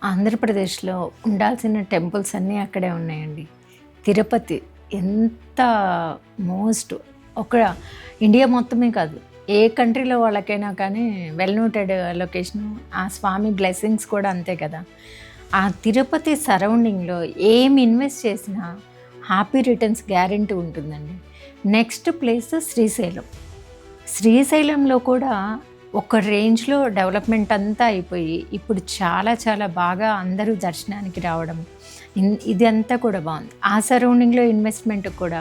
ఆంధ్రప్రదేశ్లో ఉండాల్సిన టెంపుల్స్ అన్నీ అక్కడే ఉన్నాయండి. తిరుపతి ఎంత మోస్ట్ ఒక ఇండియా మొత్తమే కాదు, ఏ కంట్రీలో వాళ్ళకైనా కానీ వెల్ నోటెడ్ లొకేషను. ఆ స్వామి బ్లెస్సింగ్స్ కూడా అంతే కదా. ఆ తిరుపతి సరౌండింగ్లో ఏం ఇన్వెస్ట్ చేసినా హ్యాపీ రిటర్న్స్ గ్యారెంటీ ఉంటుందండి. Next place Srisailam. శ్రీశైలంలో కూడా ఒక రేంజ్లో డెవలప్మెంట్ అంతా అయిపోయి ఇప్పుడు చాలా చాలా బాగా అందరూ దర్శనానికి రావడం, ఇది అంతా కూడా బాగుంది. ఆ సరౌండింగ్లో ఇన్వెస్ట్మెంట్ కూడా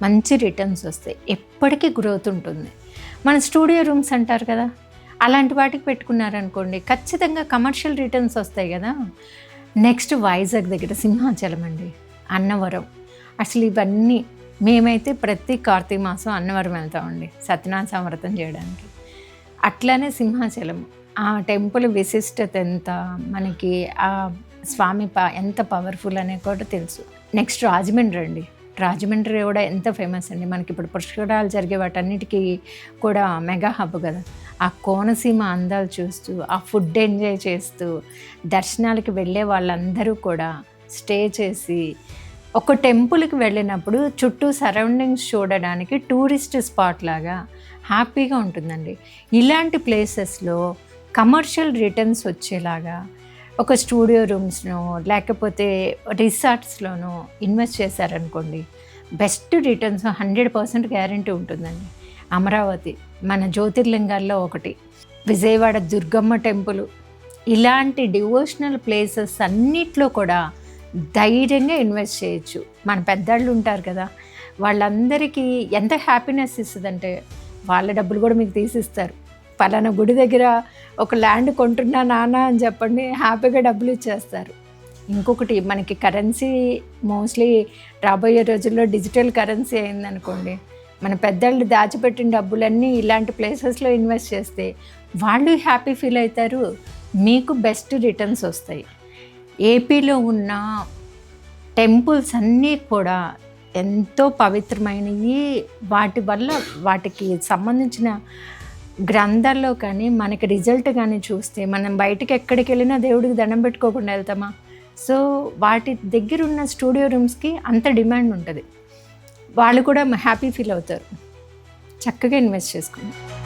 మంచి రిటర్న్స్ వస్తాయి, ఎప్పటికీ గ్రోత్ ఉంటుంది. మన స్టూడియో రూమ్స్ అంటారు కదా, అలాంటి వాటికి పెట్టుకున్నారనుకోండి ఖచ్చితంగా కమర్షియల్ రిటర్న్స్ వస్తాయి కదా. నెక్స్ట్ వైజాగ్ దగ్గర సింహాచలం అండి, అన్నవరం. అసలు ఇవన్నీ మేమైతే ప్రతి కార్తీక మాసం అన్నవరం వెళ్తామండి సత్యనారాయణ సంవ్రతం చేయడానికి. అట్లానే సింహాచలం, ఆ టెంపుల్ విశిష్టత ఎంత, మనకి ఆ స్వామి ఎంత పవర్ఫుల్ అనే కూడా తెలుసు. నెక్స్ట్ రాజమండ్రి అండి, రాజమండ్రి కూడా ఎంత ఫేమస్ అండి. మనకి ఇప్పుడు పుష్కరాలు జరిగే వాటన్నిటికీ కూడా మెగా హబ్ కదా. ఆ కోనసీమ అందాలు చూస్తూ, ఆ ఫుడ్ ఎంజాయ్ చేస్తూ, దర్శనాలకి వెళ్ళే వాళ్ళందరూ కూడా స్టే చేసి ఒక టెంపుల్కి వెళ్ళినప్పుడు చుట్టూ సరౌండింగ్స్ చూడడానికి టూరిస్ట్ స్పాట్ లాగా హ్యాపీగా ఉంటుందండి. ఇలాంటి ప్లేసెస్లో కమర్షియల్ రిటర్న్స్ వచ్చేలాగా ఒక స్టూడియో రూమ్స్నో లేకపోతే రిసార్ట్స్లోనో ఇన్వెస్ట్ చేశారనుకోండి, బెస్ట్ రిటర్న్స్ 100% గ్యారెంటీ ఉంటుందండి. అమరావతి మన జ్యోతిర్లింగాల్లో ఒకటి, విజయవాడ దుర్గమ్మ టెంపుల్, ఇలాంటి డివోషనల్ ప్లేసెస్ అన్నిట్లో కూడా ధైర్యంగా ఇన్వెస్ట్ చేయొచ్చు. మన పెద్దవాళ్ళు ఉంటారు కదా, వాళ్ళందరికీ ఎంత హ్యాపీనెస్ ఇస్తుందంటే వాళ్ళ డబ్బులు కూడా మీకు తీసిస్తారు. పలానా గుడి దగ్గర ఒక ల్యాండ్ కొంటున్నా నాన్న అని చెప్పండి, హ్యాపీగా డబ్బులు ఇచ్చేస్తారు. ఇంకొకటి, మనకి కరెన్సీ మోస్ట్లీ రాబోయే రోజుల్లో డిజిటల్ కరెన్సీ అయిందనుకోండి, మన పెద్దవాళ్ళు దాచిపెట్టిన డబ్బులన్నీ ఇలాంటి ప్లేసెస్లో ఇన్వెస్ట్ చేస్తే వాళ్ళు హ్యాపీ ఫీల్ అవుతారు, మీకు బెస్ట్ రిటర్న్స్ వస్తాయి. ఏపీలో ఉన్న టెంపుల్స్ అన్నీ కూడా ఎంతో పవిత్రమైనవి. వాటి వల్ల వాటికి సంబంధించిన గ్రంథాల్లో కానీ మనకి రిజల్ట్ కానీ చూస్తే మనం బయటకు ఎక్కడికి వెళ్ళినా దేవుడికి దండం పెట్టుకోకుండా వెళ్తామా. సో వాటి దగ్గర ఉన్న స్టూడియో రూమ్స్కి అంత డిమాండ్ ఉంటుంది, వాళ్ళు కూడా హ్యాపీ ఫీల్ అవుతారు. చక్కగా ఇన్వెస్ట్ చేసుకుంటారు.